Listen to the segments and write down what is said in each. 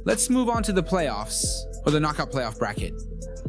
Let's move on to the playoffs, or the knockout playoff bracket.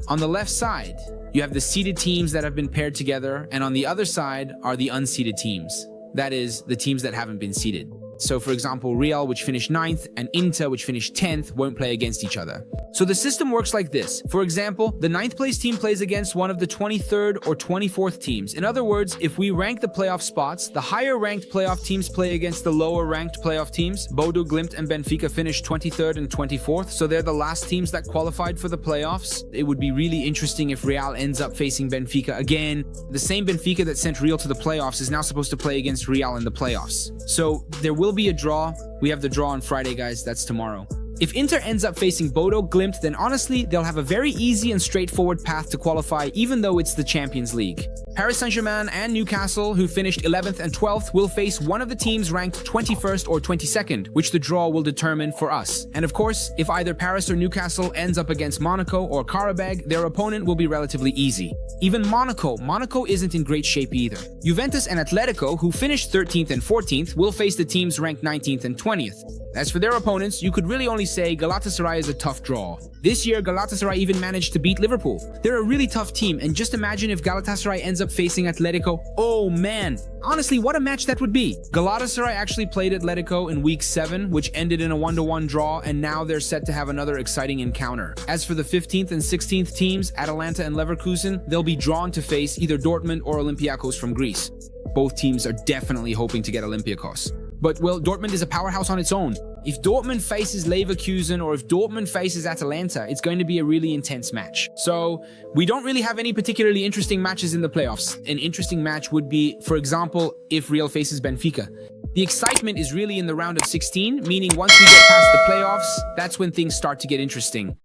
On the left side, you have the seeded teams that have been paired together, and on the other side are the unseeded teams. That is, the teams that haven't been seeded. So for example, Real, which finished 9th, and Inter, which finished 10th, won't play against each other. So the system works like this. For example, the 9th place team plays against one of the 23rd or 24th teams. In other words, if we rank the playoff spots, the higher ranked playoff teams play against the lower ranked playoff teams. Bodo, Glimt, and Benfica finished 23rd and 24th, so they're the last teams that qualified for the playoffs. It would be really interesting if Real ends up facing Benfica again. The same Benfica that sent Real to the playoffs is now supposed to play against Real in the playoffs. So there will be a draw. We have the draw on Friday, guys. That's tomorrow. If Inter ends up facing Bodo Glimt, then honestly, they'll have a very easy and straightforward path to qualify, even though it's the Champions League. Paris Saint-Germain and Newcastle, who finished 11th and 12th, will face one of the teams ranked 21st or 22nd, which the draw will determine for us. And of course, if either Paris or Newcastle ends up against Monaco or Karabag, their opponent will be relatively easy. Even Monaco isn't in great shape either. Juventus and Atletico, who finished 13th and 14th, will face the teams ranked 19th and 20th. As for their opponents, you could really only say Galatasaray is a tough draw. This year, Galatasaray even managed to beat Liverpool. They're a really tough team, and just imagine if Galatasaray ends up facing Atletico. Oh man, honestly, what a match that would be. Galatasaray actually played Atletico in week 7, which ended in a 1-1 draw, and now they're set to have another exciting encounter. As for the 15th and 16th teams, Atalanta and Leverkusen, they'll be drawn to face either Dortmund or Olympiacos from Greece. Both teams are definitely hoping to get Olympiacos. But, well, Dortmund is a powerhouse on its own. If Dortmund faces Leverkusen or if Dortmund faces Atalanta, it's going to be a really intense match. So, we don't really have any particularly interesting matches in the playoffs. An interesting match would be, for example, if Real faces Benfica. The excitement is really in the round of 16, meaning once we get past the playoffs, that's when things start to get interesting.